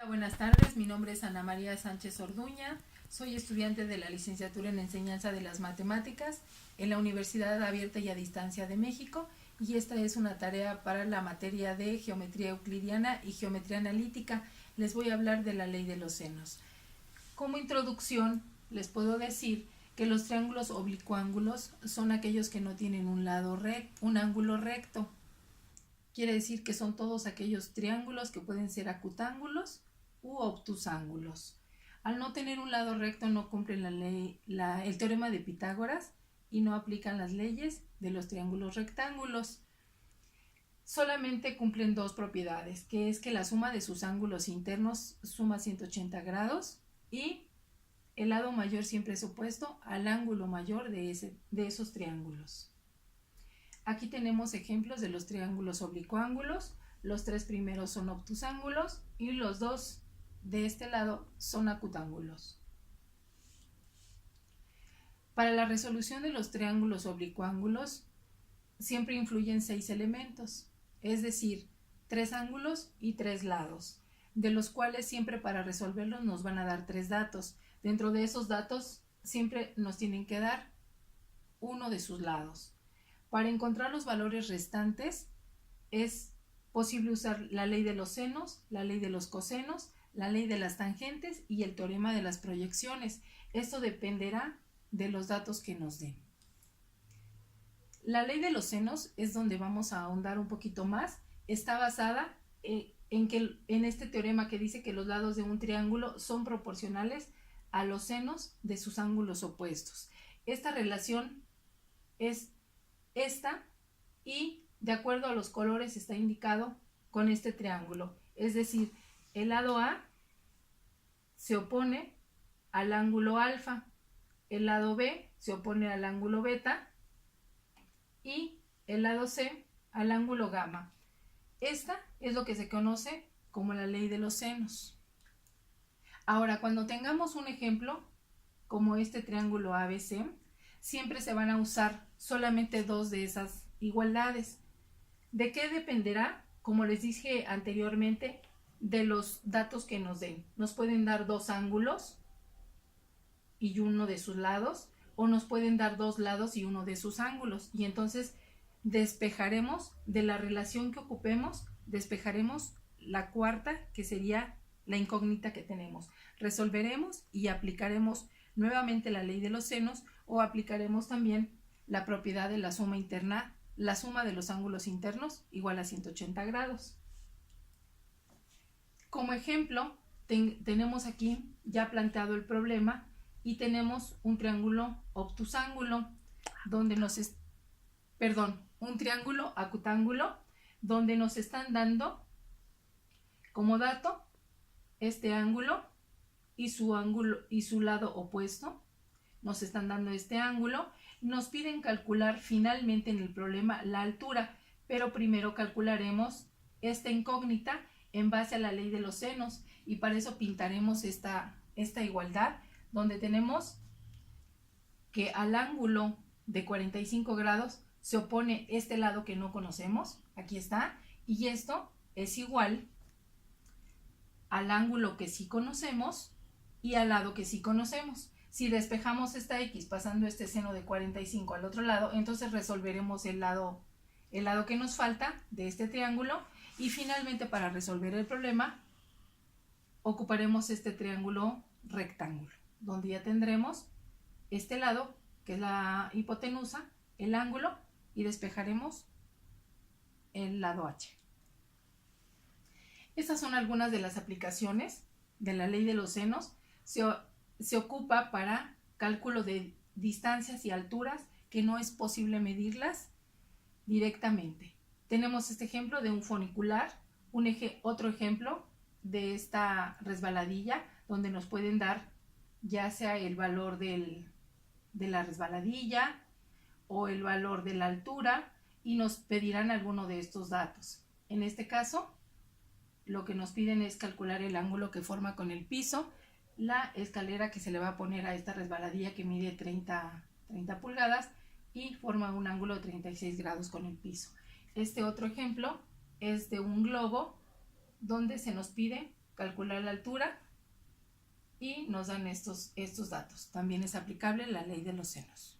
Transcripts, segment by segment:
Buenas tardes, mi nombre es Ana María Sánchez Orduña, soy estudiante de la licenciatura en Enseñanza de las Matemáticas en la Universidad Abierta y a Distancia de México, y esta es una tarea para la materia de Geometría Euclidiana y Geometría Analítica. Les voy a hablar de la ley de los senos. Como introducción, les puedo decir que los triángulos oblicuángulos son aquellos que no tienen un ángulo recto. Quiere decir que son todos aquellos triángulos que pueden ser acutángulos u obtusángulos. Al no tener un lado recto no cumplen el teorema de Pitágoras y no aplican las leyes de los triángulos rectángulos. Solamente cumplen dos propiedades, que es que la suma de sus ángulos internos suma 180 grados y el lado mayor siempre es opuesto al ángulo mayor de esos triángulos. Aquí tenemos ejemplos de los triángulos oblicuángulos. Los tres primeros son obtusángulos y los dos de este lado son acutángulos. Para la resolución de los triángulos oblicuángulos siempre influyen 6 elementos, es decir, 3 ángulos y 3 lados, de los cuales siempre para resolverlos nos van a dar 3 datos. Dentro de esos datos siempre nos tienen que dar uno de sus lados. Para encontrar los valores restantes es posible usar la ley de los senos, la ley de los cosenos, la ley de las tangentes y el teorema de las proyecciones. Esto dependerá de los datos que nos den. La ley de los senos es donde vamos a ahondar un poquito más. Está basada en este teorema que dice que los lados de un triángulo son proporcionales a los senos de sus ángulos opuestos. Esta relación es esta y de acuerdo a los colores está indicado con este triángulo. Es decir, el lado A se opone al ángulo alfa, el lado B se opone al ángulo beta y el lado C al ángulo gamma. Esta es lo que se conoce como la ley de los senos. Ahora, cuando tengamos un ejemplo como este triángulo ABC, siempre se van a usar solamente dos de esas igualdades. ¿De qué dependerá? Como les dije anteriormente, de los datos que nos den. Nos pueden dar dos ángulos y uno de sus lados, o nos pueden dar dos lados y uno de sus ángulos. Y entonces despejaremos de la relación que ocupemos, despejaremos la cuarta, que sería la incógnita que tenemos. Resolveremos y aplicaremos nuevamente la ley de los senos, o aplicaremos también la propiedad de la suma interna, la suma de los ángulos internos igual a 180 grados. Como ejemplo, tenemos aquí ya planteado el problema y tenemos un triángulo obtusángulo donde un triángulo acutángulo donde nos están dando como dato este ángulo y su lado opuesto. Nos están dando este ángulo. Nos piden calcular finalmente en el problema la altura, pero primero calcularemos esta incógnita en base a la ley de los senos, y para eso pintaremos esta igualdad donde tenemos que al ángulo de 45 grados se opone este lado que no conocemos, aquí está, y esto es igual al ángulo que sí conocemos y al lado que sí conocemos. Si despejamos esta x pasando este seno de 45 al otro lado, entonces resolveremos el lado que nos falta de este triángulo, y finalmente para resolver el problema ocuparemos este triángulo rectángulo, donde ya tendremos este lado que es la hipotenusa, el ángulo, y despejaremos el lado h. Estas son algunas de las aplicaciones de la ley de los senos. Se ocupa para cálculo de distancias y alturas que no es posible medirlas directamente. Tenemos este ejemplo de un funicular, otro ejemplo de esta resbaladilla, donde nos pueden dar ya sea el valor de la resbaladilla o el valor de la altura, y nos pedirán alguno de estos datos. En este caso, lo que nos piden es calcular el ángulo que forma con el piso, la escalera que se le va a poner a esta resbaladilla que mide 30 pulgadas y forma un ángulo de 36 grados con el piso. Este otro ejemplo es de un globo donde se nos pide calcular la altura y nos dan estos datos. También es aplicable la ley de los senos.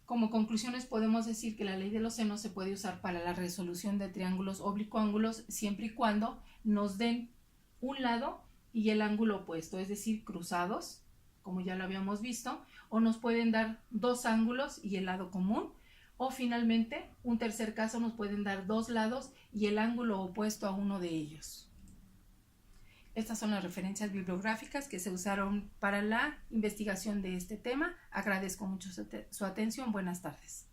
Como conclusiones podemos decir que la ley de los senos se puede usar para la resolución de triángulos oblicuángulos siempre y cuando nos den un lado y el ángulo opuesto, es decir, cruzados, como ya lo habíamos visto, o nos pueden dar dos ángulos y el lado común, o finalmente, un tercer caso, nos pueden dar dos lados y el ángulo opuesto a uno de ellos. Estas son las referencias bibliográficas que se usaron para la investigación de este tema. Agradezco mucho su atención. Buenas tardes.